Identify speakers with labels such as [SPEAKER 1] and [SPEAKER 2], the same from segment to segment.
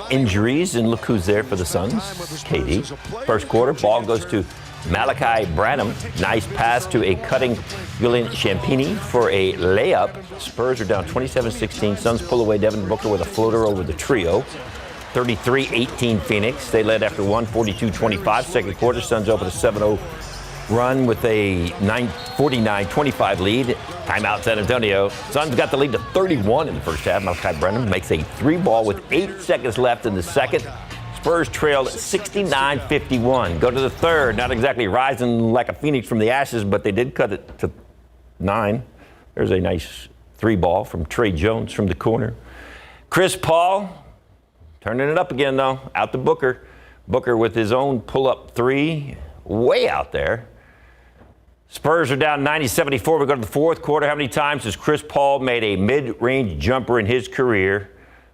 [SPEAKER 1] injuries, and look who's there for the Suns, KD. First quarter, ball goes to Malachi Branham. Nice pass to a cutting Julian Champagnie for a layup. Spurs are down 27-16. Suns pull away. Devin Booker with a floater over the trio. 33-18 Phoenix. They led after 42-25. Second quarter, Suns open a 7-0 run with a 49-25 lead. Timeout San Antonio. Suns got the lead to 31 in the first half. Malachi Branham makes a three-ball with 8 seconds left in the second. Spurs trailed 69-51. Go to the third. Not exactly rising like a phoenix from the ashes, but they did cut it to 9. There's a nice three-ball from Trey Jones from the corner. Chris Paul turning it up again, though. Out to Booker. Booker with his own pull-up three. Way out there. Spurs are down 90-74. We go to the fourth quarter. How many times has Chris Paul made a mid-range jumper in his career?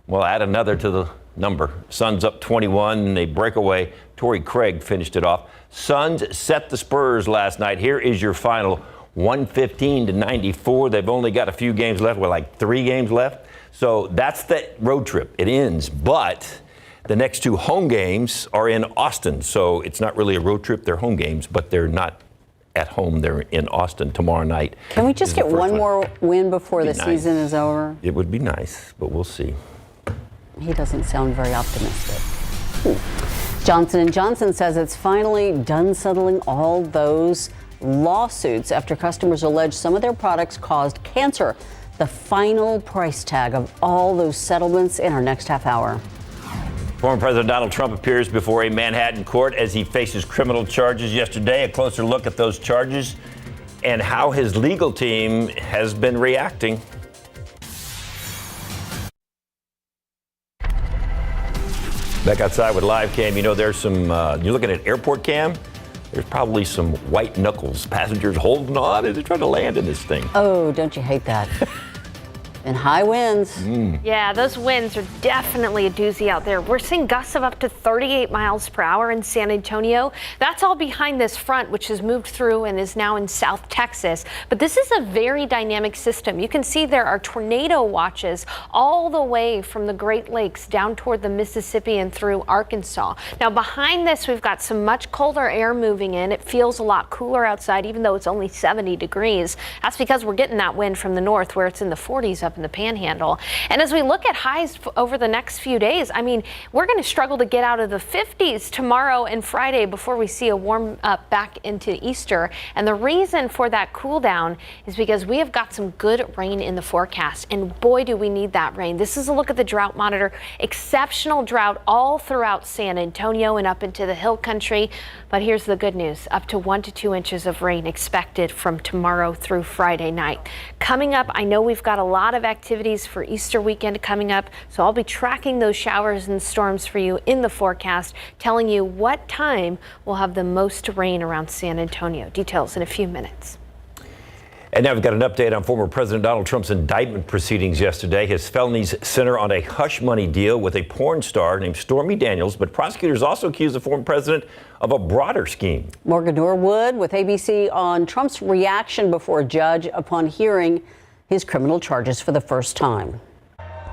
[SPEAKER 1] We'll add another to the number. Suns up 21, and they break away. Torrey Craig finished it off. Suns set the Spurs last night. Here is your final, 115-94. They've only got a few games left, like 3 games left. So that's the road trip. It ends, but the next 2 home games are in Austin. So it's not really a road trip. They're home games, but they're not at home. They're in Austin tomorrow night.
[SPEAKER 2] Can we just get one more win before the season is over?
[SPEAKER 1] It would be nice, but we'll see.
[SPEAKER 2] He doesn't sound very optimistic. Johnson & Johnson says it's finally done settling all those lawsuits after customers allege some of their products caused cancer. The final price tag of all those settlements in our next half hour.
[SPEAKER 1] Former President Donald Trump appears before a Manhattan court as he faces criminal charges yesterday. A closer look at those charges and how his legal team has been reacting. Back outside with live cam, you know, there's some, you're looking at airport cam, there's probably some white knuckles, passengers holding on as they're trying to land in this thing.
[SPEAKER 2] Oh, don't you hate that? And high winds.
[SPEAKER 3] Yeah, those winds are definitely a doozy out there. We're seeing gusts of up to 38 miles per hour in San Antonio. That's all behind this front, which has moved through and is now in South Texas. But this is a very dynamic system. You can see there are tornado watches all the way from the Great Lakes down toward the Mississippi and through Arkansas. Now behind this, we've got some much colder air moving in. It feels a lot cooler outside, even though it's only 70 degrees. That's because we're getting that wind from the north where it's in the 40s up in the Panhandle. And as we look at highs over the next few days, I mean, we're going to struggle to get out of the 50s tomorrow and Friday before we see a warm up back into Easter. And the reason for that cool down is because we have got some good rain in the forecast. And boy, do we need that rain. This is a look at the drought monitor. Exceptional drought all throughout San Antonio and up into the hill country. But here's the good news. Up to 1 to 2 inches of rain expected from tomorrow through Friday night. Coming up, I know we've got a lot of activities for Easter weekend coming up, so I'll be tracking those showers and storms for you in the forecast, telling you what time we'll have the most rain around San Antonio. Details in a few minutes.
[SPEAKER 1] And now we've got an update on former President Donald Trump's indictment proceedings yesterday. His felonies center on a hush money deal with a porn star named Stormy Daniels, but prosecutors also accuse the former president of a broader scheme.
[SPEAKER 2] Morgan Norwood with ABC on Trump's reaction before a judge upon hearing his criminal charges for the first time.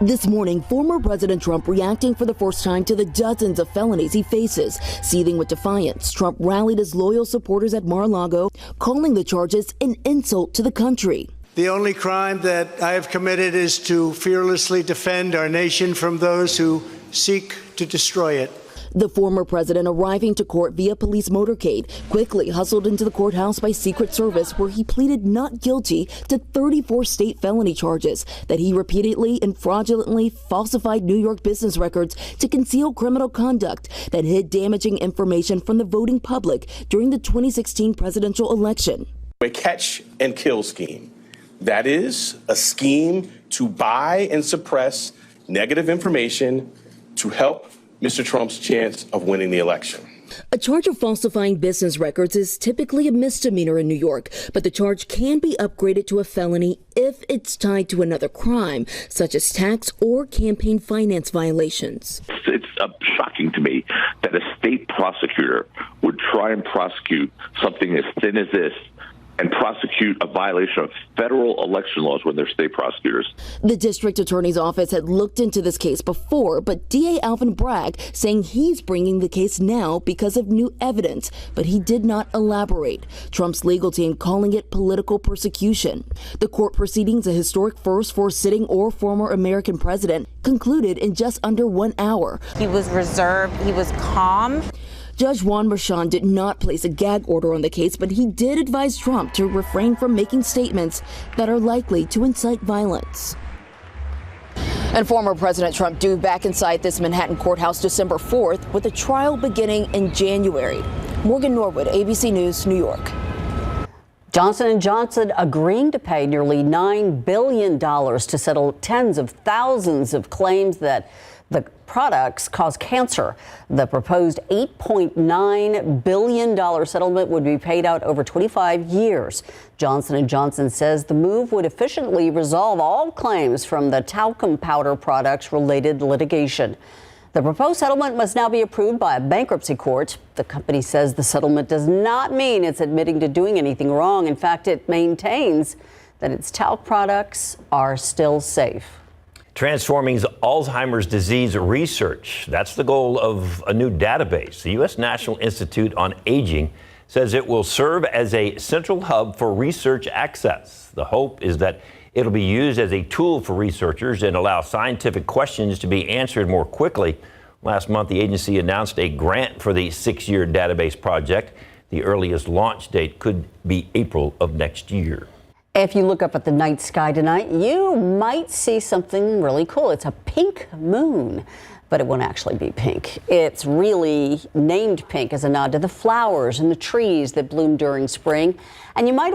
[SPEAKER 4] This morning, former President Trump reacting for the first time to the dozens of felonies he faces. Seething with defiance, Trump rallied his loyal supporters at Mar-a-Lago, calling the charges an insult to the country.
[SPEAKER 5] The only crime that I have committed is to fearlessly defend our nation from those who seek to destroy it.
[SPEAKER 4] The former president, arriving to court via police motorcade, quickly hustled into the courthouse by Secret Service, where he pleaded not guilty to 34 state felony charges that he repeatedly and fraudulently falsified New York business records to conceal criminal conduct that hid damaging information from the voting public during the 2016 presidential election.
[SPEAKER 6] A catch and kill scheme. That is a scheme to buy and suppress negative information to help Mr. Trump's chance of winning the election.
[SPEAKER 4] A charge of falsifying business records is typically a misdemeanor in New York, but the charge can be upgraded to a felony if it's tied to another crime, such as tax or campaign finance violations.
[SPEAKER 7] It's shocking to me that a state prosecutor would try and prosecute something as thin as this and prosecute a violation of federal election laws when they're state prosecutors.
[SPEAKER 4] The district attorney's office had looked into this case before, but DA Alvin Bragg saying he's bringing the case now because of new evidence, but he did not elaborate. Trump's legal team calling it political persecution. The court proceedings, a historic first for a sitting or former American president, concluded in just under 1 hour.
[SPEAKER 8] He was reserved. He was calm.
[SPEAKER 4] Judge Juan Merchan did not place a gag order on the case, but he did advise Trump to refrain from making statements that are likely to incite violence. And former President Trump due back inside this Manhattan courthouse December 4th with a trial beginning in January. Morgan Norwood, ABC News, New York.
[SPEAKER 2] Johnson & Johnson agreeing to pay nearly $9 billion to settle tens of thousands of claims that the products cause cancer. The proposed $8.9 billion settlement would be paid out over 25 years. Johnson & Johnson says the move would efficiently resolve all claims from the talcum powder products related litigation. The proposed settlement must now be approved by a bankruptcy court. The company says the settlement does not mean it's admitting to doing anything wrong. In fact, it maintains that its talc products are still safe.
[SPEAKER 1] Transforming Alzheimer's disease research. That's the goal of a new database. The U.S. National Institute on Aging says it will serve as a central hub for research access. The hope is that it'll be used as a tool for researchers and allow scientific questions to be answered more quickly. Last month, the agency announced a grant for the 6-year database project. The earliest launch date could be April of next year.
[SPEAKER 2] If you look up at the night sky tonight, you might see something really cool. It's a pink moon, but it won't actually be pink. It's really named pink as a nod to the flowers and the trees that bloom during spring. And you might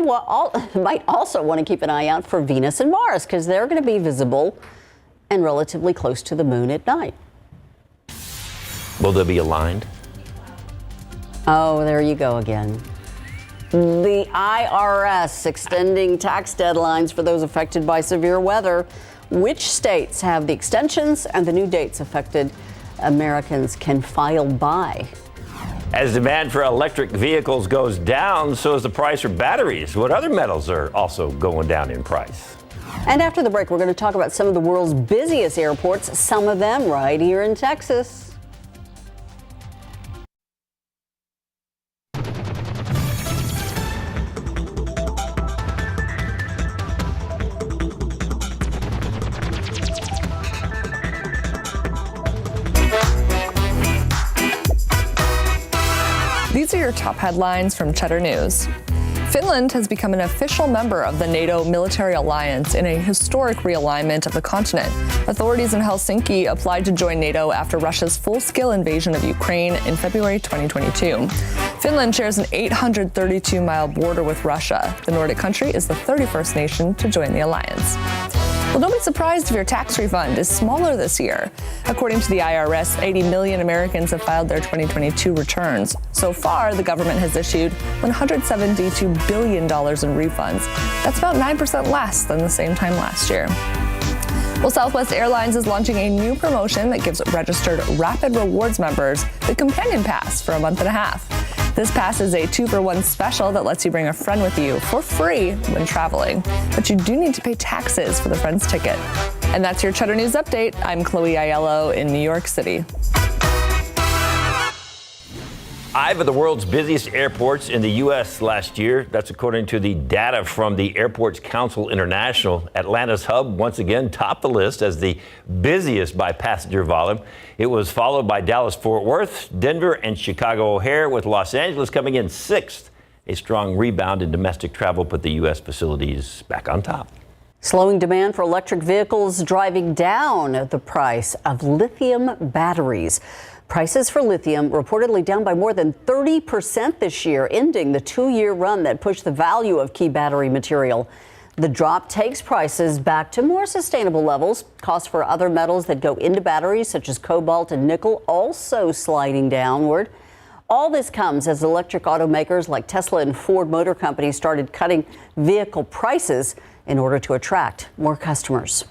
[SPEAKER 2] also want to keep an eye out for Venus and Mars because they're going to be visible and relatively close to the moon at night.
[SPEAKER 1] Will they be aligned?
[SPEAKER 2] Oh, there you go again. The IRS extending tax deadlines for those affected by severe weather. Which states have the extensions and the new dates affected Americans can file by?
[SPEAKER 1] As demand for electric vehicles goes down, so is the price for batteries. What other metals are also going down in price?
[SPEAKER 2] And after the break, we're going to talk about some of the world's busiest airports, some of them right here in Texas.
[SPEAKER 9] These are your top headlines from Cheddar News. Finland has become an official member of the NATO military alliance in a historic realignment of the continent. Authorities in Helsinki applied to join NATO after Russia's full-scale invasion of Ukraine in February 2022. Finland shares an 832-mile border with Russia. The Nordic country is the 31st nation to join the alliance. Well, don't be surprised if your tax refund is smaller this year. According to the IRS, 80 million Americans have filed their 2022 returns. So far, the government has issued $172 billion in refunds. That's about 9% less than the same time last year. Well, Southwest Airlines is launching a new promotion that gives registered Rapid Rewards members the Companion Pass for a month and a half. This pass is a 2-for-1 special that lets you bring a friend with you for free when traveling. But you do need to pay taxes for the friend's ticket. And that's your Cheddar News Update. I'm Chloe Aiello in New York City.
[SPEAKER 1] 5 of the world's busiest airports in the U.S. last year. That's according to the data from the Airports Council International. Atlanta's hub once again topped the list as the busiest by passenger volume. It was followed by Dallas-Fort Worth, Denver, and Chicago O'Hare, with Los Angeles coming in 6th. A strong rebound in domestic travel put the U.S. facilities back on top.
[SPEAKER 2] Slowing demand for electric vehicles driving down the price of lithium batteries. Prices for lithium reportedly down by more than 30% this year, ending the 2-year run that pushed the value of key battery material. The drop takes prices back to more sustainable levels. Costs for other metals that go into batteries, such as cobalt and nickel, also sliding downward. All this comes as electric automakers like Tesla and Ford Motor Company started cutting vehicle prices in order to attract more customers.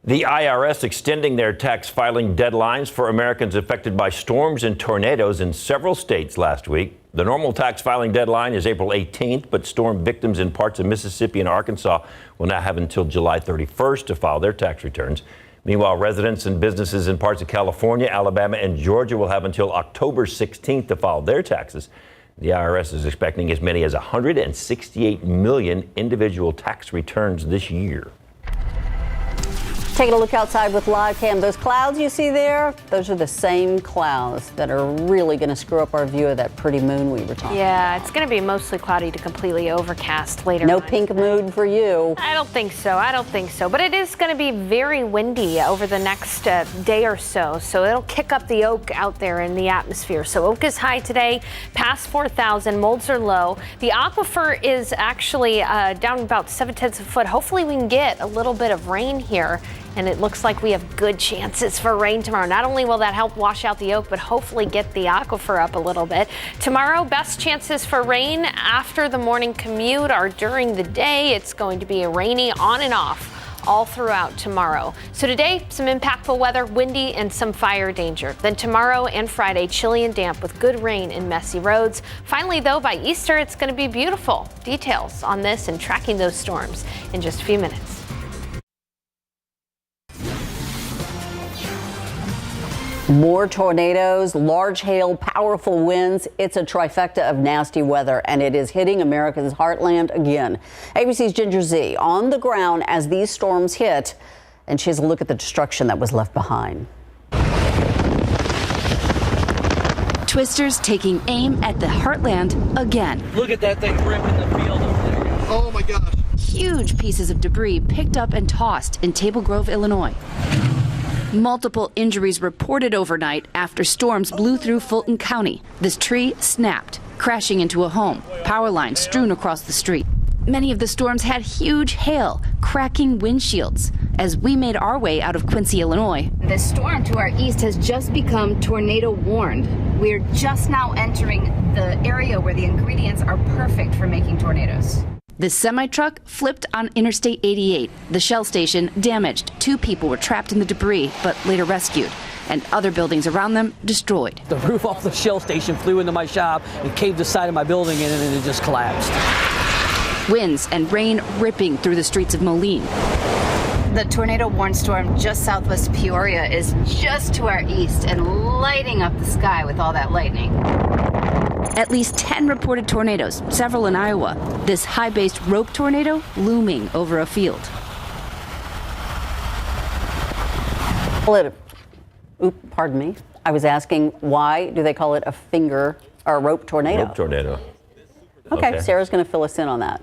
[SPEAKER 1] The IRS extending their tax filing deadlines for Americans affected by storms and tornadoes in several states last week. The normal tax filing deadline is April 18th, but storm victims in parts of Mississippi and Arkansas will now have until July 31st to file their tax returns. Meanwhile, residents and businesses in parts of California, Alabama, and Georgia will have until October 16th to file their taxes. The IRS is expecting as many as 168 million individual tax returns this year.
[SPEAKER 2] Taking a look outside with live cam. Those clouds you see there, those are the same clouds that are really going to screw up our view of that pretty moon we were talking about.
[SPEAKER 3] Yeah, it's going to be mostly cloudy to completely overcast later.
[SPEAKER 2] No pink mood for you.
[SPEAKER 3] I don't think so. But it is going to be very windy over the next day or so. So it'll kick up the oak out there in the atmosphere. So oak is high today, past 4,000. Molds are low. The aquifer is actually down about 7/10 of a foot. Hopefully we can get a little bit of rain here. And it looks like we have good chances for rain tomorrow. Not only will that help wash out the oak, but hopefully get the aquifer up a little bit. Tomorrow, best chances for rain after the morning commute or during the day. It's going to be rainy on and off all throughout tomorrow. So today, some impactful weather, windy and some fire danger. Then tomorrow and Friday, chilly and damp with good rain and messy roads. Finally, though, by Easter, it's going to be beautiful. Details on this and tracking those storms in just a few minutes.
[SPEAKER 2] More tornadoes, large hail, powerful winds. It's a trifecta of nasty weather, and it is hitting America's heartland again. ABC's Ginger Z on the ground as these storms hit, and she has a look at the destruction that was left behind.
[SPEAKER 10] Twisters taking aim at the heartland again.
[SPEAKER 11] Look at that thing ripping the field up there.
[SPEAKER 10] Oh my gosh. Huge pieces of debris picked up and tossed in Table Grove, Illinois. Multiple injuries reported overnight after storms blew through Fulton County. This tree snapped, crashing into a home. Power lines strewn across the street. Many of the storms had huge hail, cracking windshields. As we made our way out of Quincy, Illinois,
[SPEAKER 12] the storm to our east has just become tornado warned. We're just now entering the area where the ingredients are perfect for making tornadoes.
[SPEAKER 10] the semi-truck flipped on Interstate 88. The Shell station damaged. 2 people were trapped in the debris, but later rescued. And other buildings around them destroyed.
[SPEAKER 11] The roof off the Shell station flew into my shop and caved the side of my building in, and it just collapsed.
[SPEAKER 10] Winds and rain ripping through the streets of Moline.
[SPEAKER 12] The tornado warned storm just southwest Peoria is just to our east and lighting up the sky with all that lightning.
[SPEAKER 10] At least 10 reported tornadoes, several in Iowa. This high-based rope tornado looming over a field.
[SPEAKER 2] Pardon me. I was asking, why do they call it a finger or a rope tornado?
[SPEAKER 1] Rope tornado.
[SPEAKER 2] Okay, Sarah's going to fill us in on that.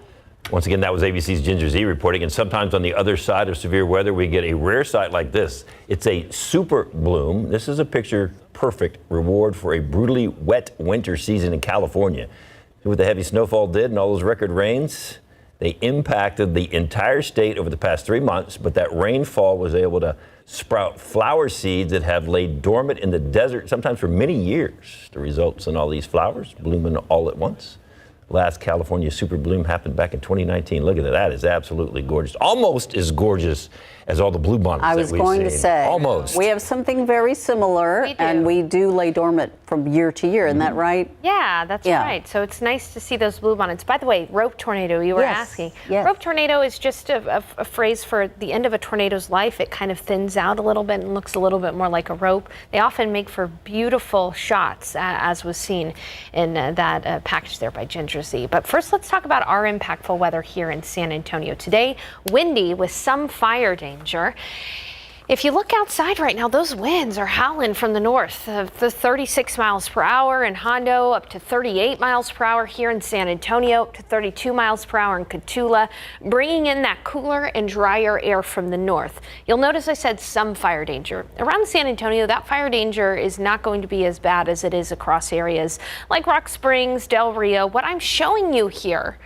[SPEAKER 1] Once again, that was ABC's Ginger Z reporting. And sometimes on the other side of severe weather, we get a rare sight like this. It's a super bloom. This is a picture perfect reward for a brutally wet winter season in California. What the heavy snowfall did and all those record rains, they impacted the entire state over the past 3 months. But that rainfall was able to sprout flower seeds that have laid dormant in the desert, sometimes for many years. The results in all these flowers blooming all at once. Last California super bloom happened back in 2019. Look at that. That is absolutely gorgeous. Almost as gorgeous as all the bluebonnets that we've seen.
[SPEAKER 2] I was going to say.
[SPEAKER 1] Almost.
[SPEAKER 2] We have something very similar, and we do lay dormant from year to year. Isn't that right?
[SPEAKER 3] Yeah, that's right. So it's nice to see those bluebonnets. By the way, rope tornado, you were asking.
[SPEAKER 2] Yes.
[SPEAKER 3] Rope tornado is just a phrase for the end of a tornado's life. It kind of thins out a little bit and looks a little bit more like a rope. They often make for beautiful shots, as was seen in that package there by Ginger Z. But first, let's talk about our impactful weather here in San Antonio. Today, windy with some fire danger. If you look outside right now, those winds are howling from the north. The 36 miles per hour in Hondo, up to 38 miles per hour here in San Antonio, up to 32 miles per hour in Cotulla, bringing in that cooler and drier air from the north. You'll notice I said some fire danger. Around San Antonio, that fire danger is not going to be as bad as it is across areas like Rock Springs, Del Rio. What I'm showing you here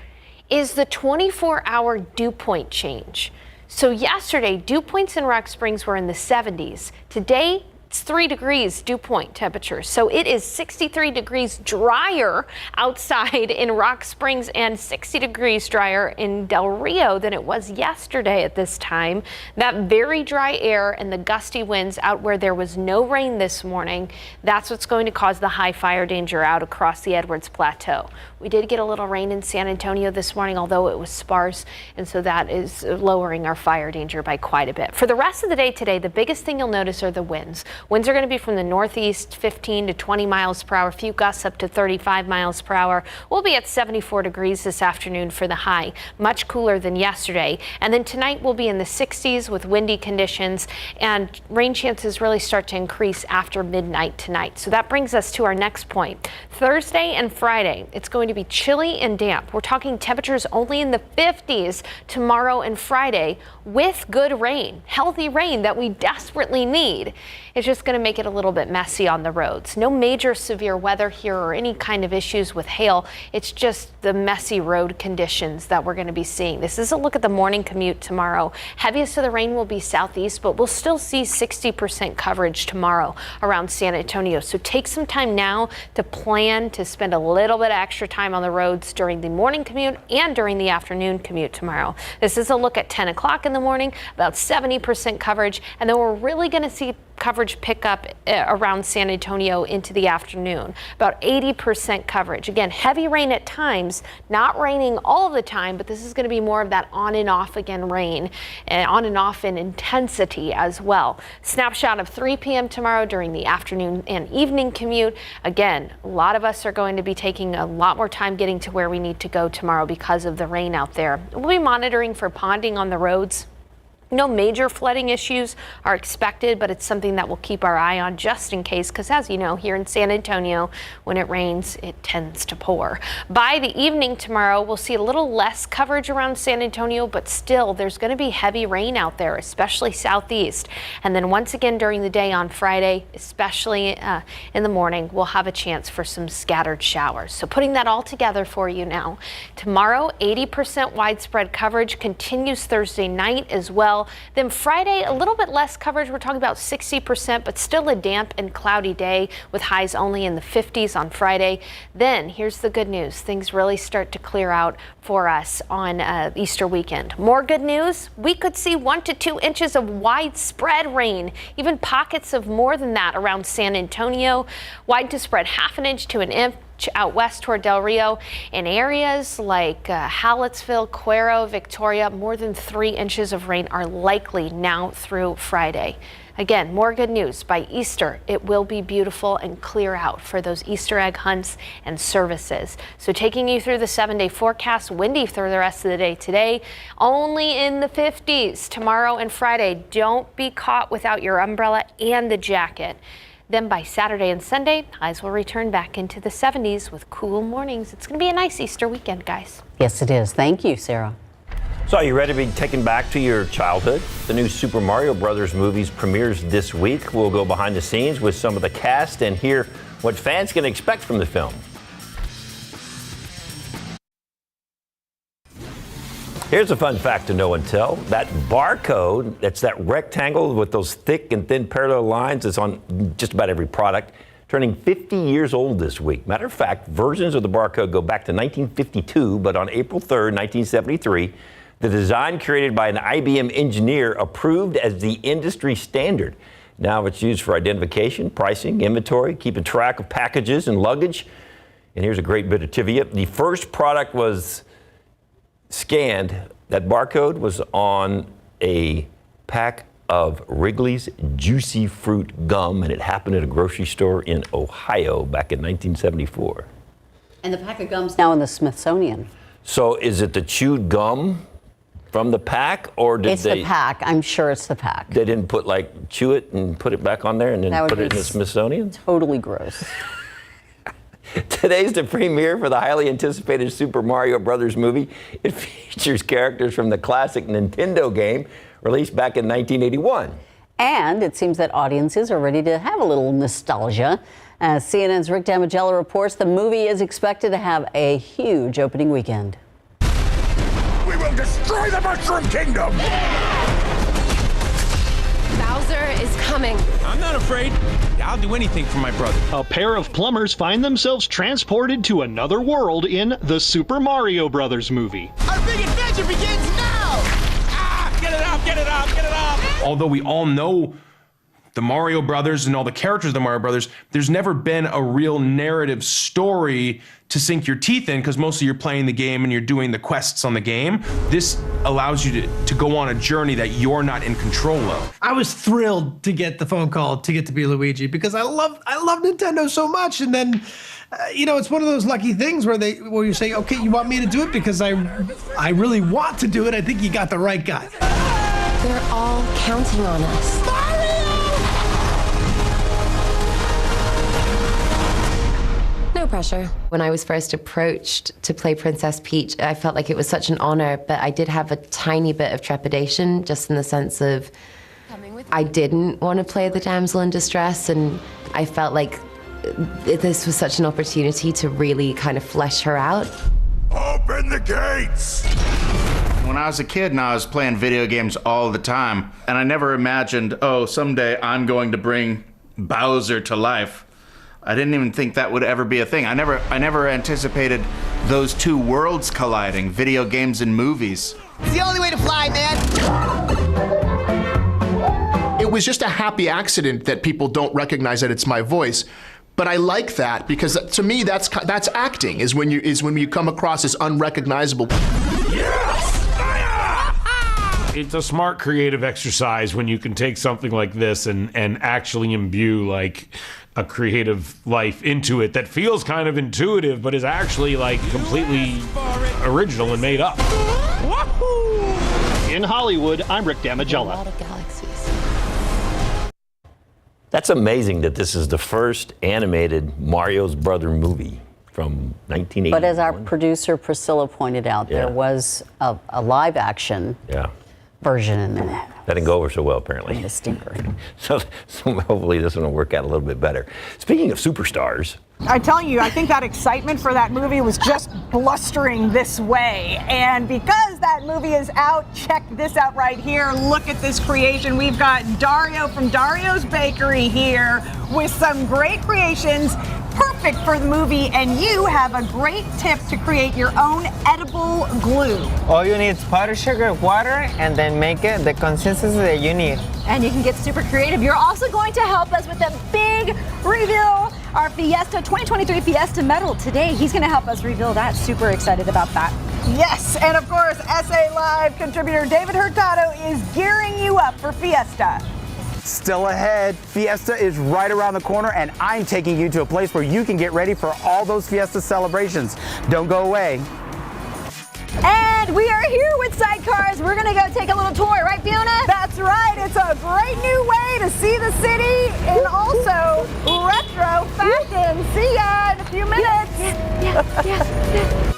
[SPEAKER 3] is the 24-hour dew point change. So yesterday, dew points in Rock Springs were in the 70s. Today, It's 3 degrees dew point temperature. So it is 63 degrees drier outside in Rock Springs and 60 degrees drier in Del Rio than it was yesterday at this time. That very dry air and the gusty winds out where there was no rain this morning, that's what's going to cause the high fire danger out across the Edwards Plateau. We did get a little rain in San Antonio this morning, although it was sparse, and so that is lowering our fire danger by quite a bit. For the rest of the day today, the biggest thing you'll notice are the winds. Winds are going to be from the northeast, 15 to 20 miles per hour, a few gusts up to 35 miles per hour. We'll be at 74 degrees this afternoon for the high, much cooler than yesterday. And then tonight we'll be in the 60s with windy conditions, and rain chances really start to increase after midnight tonight. So that brings us to our next point. Thursday and Friday, it's going to be chilly and damp. We're talking temperatures only in the 50s tomorrow and Friday with good rain, healthy rain that we desperately need. It's just going to make it a little bit messy on the roads. No major severe weather here or any kind of issues with hail. It's just the messy road conditions that we're going to be seeing. This is a look at the morning commute tomorrow. Heaviest of the rain will be southeast, but we'll still see 60% coverage tomorrow around San Antonio. So take some time now to plan to spend a little bit of extra time on the roads during the morning commute and during the afternoon commute tomorrow. This is a look at 10 o'clock in the morning, about 70% coverage, and then we're really going to see coverage pick up around San Antonio into the afternoon, about 80% coverage. Again, heavy rain at times, not raining all the time, but this is going to be more of that on and off again rain, and on and off in intensity as well. Snapshot of 3 p.m. tomorrow during the afternoon and evening commute. Again, a lot of us are going to be taking a lot more time getting to where we need to go tomorrow because of the rain out there. We'll be monitoring for ponding on the roads. No major flooding issues are expected, but it's something that we'll keep our eye on just in case, because as you know, here in San Antonio, when it rains, it tends to pour. By the evening tomorrow, we'll see a little less coverage around San Antonio, but still there's going to be heavy rain out there, especially southeast. And then once again during the day on Friday, especially in the morning, we'll have a chance for some scattered showers. So putting that all together for you now, tomorrow 80% widespread coverage continues Thursday night as well. Then Friday, a little bit less coverage. We're talking about 60%, but still a damp and cloudy day with highs only in the 50s on Friday. Then here's the good news. Things really start to clear out for us on Easter weekend. More good news. We could see 1 to 2 inches of widespread rain, even pockets of more than that around San Antonio. Wide to spread 1/2 inch to 1 inch out west toward Del Rio. In areas like Hallettsville, Cuero, Victoria, more than 3 inches of rain are likely now through Friday. Again, more good news. By Easter, it will be beautiful and clear out for those Easter egg hunts and services. So taking you through the 7-day forecast, windy through the rest of the day today, only in the 50s tomorrow and Friday. Don't be caught without your umbrella and the jacket. Then by Saturday and Sunday, highs will return back into the 70s with cool mornings. It's going to be a nice Easter weekend, guys.
[SPEAKER 2] Yes, it is. Thank you, Sarah.
[SPEAKER 1] So are you ready to be taken back to your childhood? The new Super Mario Brothers movies premieres this week. We'll go behind the scenes with some of the cast and hear what fans can expect from the film. Here's a fun fact to know and tell. That barcode, that's that rectangle with those thick and thin parallel lines that's on just about every product, turning 50 years old this week. Matter of fact, versions of the barcode go back to 1952, but on April 3rd, 1973, the design created by an IBM engineer approved as the industry standard. Now it's used for identification, pricing, inventory, keeping track of packages and luggage. And here's a great bit of trivia. The first product was scanned, that barcode was on a pack of Wrigley's Juicy Fruit gum, and it happened at a grocery store in Ohio back in 1974.
[SPEAKER 2] And the pack of gum's now in the Smithsonian.
[SPEAKER 1] So is it the chewed gum from the pack, or did
[SPEAKER 2] it's the pack? I'm sure it's the pack.
[SPEAKER 1] They didn't put chew it and put it back on there and then put it in the Smithsonian?
[SPEAKER 2] Totally gross.
[SPEAKER 1] Today's the premiere for the highly anticipated Super Mario Brothers movie. It features characters from the classic Nintendo game released back in 1981.
[SPEAKER 2] And it seems that audiences are ready to have a little nostalgia. As CNN's Rick Damigella reports, the movie is expected to have a huge opening weekend.
[SPEAKER 13] We will destroy the Mushroom Kingdom! Bowser is coming.
[SPEAKER 14] I'm not afraid. I'll do anything for my brother.
[SPEAKER 15] A pair of plumbers find themselves transported to another world in the Super Mario Brothers movie.
[SPEAKER 14] Our big adventure begins now! Ah! Get it off, get it off, get it off! Although we all know the Mario Brothers and all the characters of the Mario Brothers, there's never been a real narrative story to sink your teeth in, because mostly you're playing the game and you're doing the quests on the game. This allows you to go on a journey that you're not in control of.
[SPEAKER 16] I was thrilled to get the phone call to get to be Luigi, because I love Nintendo so much. And then, it's one of those lucky things where you say, okay, you want me to do it because I really want to do it. I think you got the right guy.
[SPEAKER 13] They're all counting on us. No pressure. When I was first approached to play Princess Peach, I felt like it was such an honor, but I did have a tiny bit of trepidation, just in the sense of I didn't want to play the damsel in distress, and I felt like this was such an opportunity to really kind of flesh her out.
[SPEAKER 17] Open the gates! When I was a kid and I was playing video games all the time, and I never imagined, someday I'm going to bring Bowser to life. I didn't even think that would ever be a thing. I never anticipated those two worlds colliding, video games and movies.
[SPEAKER 14] It's the only way to fly, man!
[SPEAKER 18] It was just a happy accident that people don't recognize that it's my voice. But I like that, because to me that's acting, is when you come across as unrecognizable.
[SPEAKER 19] Yes! It's a smart creative exercise when you can take something like this and actually imbue like a creative life into it that feels kind of intuitive, but is actually like completely original and made up.
[SPEAKER 15] In Hollywood, I'm Rick Damigella.
[SPEAKER 13] A lot of galaxies.
[SPEAKER 1] That's amazing that this is the first animated Mario's Brother movie from 1980.
[SPEAKER 2] But as our producer Priscilla pointed out, there was a live action version in there.
[SPEAKER 1] That didn't go over so well, apparently.
[SPEAKER 2] A stinker.
[SPEAKER 1] So hopefully this one will work out a little bit better. Speaking of superstars.
[SPEAKER 20] I tell you, I think that excitement for that movie was just blustering this way. And because that movie is out, check this out right here. Look at this creation. We've got Dario from Dario's Bakery here with some great creations. Perfect for the movie, and you have a great tip to create your own edible glue.
[SPEAKER 21] All you need is powdered sugar, water, and then make it the consistency that you need.
[SPEAKER 22] And you can get super creative. You're also going to help us with a big reveal, our Fiesta 2023 Fiesta medal today. He's going to help us reveal that. Super excited about that.
[SPEAKER 20] Yes, and of course, SA Live contributor David Hurtado is gearing you up for Fiesta.
[SPEAKER 21] Still ahead, Fiesta is right around the corner, and I'm taking you to a place where you can get ready for all those Fiesta celebrations. Don't go away.
[SPEAKER 22] And we are here with Sidecars. We're going to go take a little tour, right, Fiona?
[SPEAKER 20] That's right. It's a great new way to see the city and also retro fashion. See ya in a few minutes.
[SPEAKER 22] Yeah.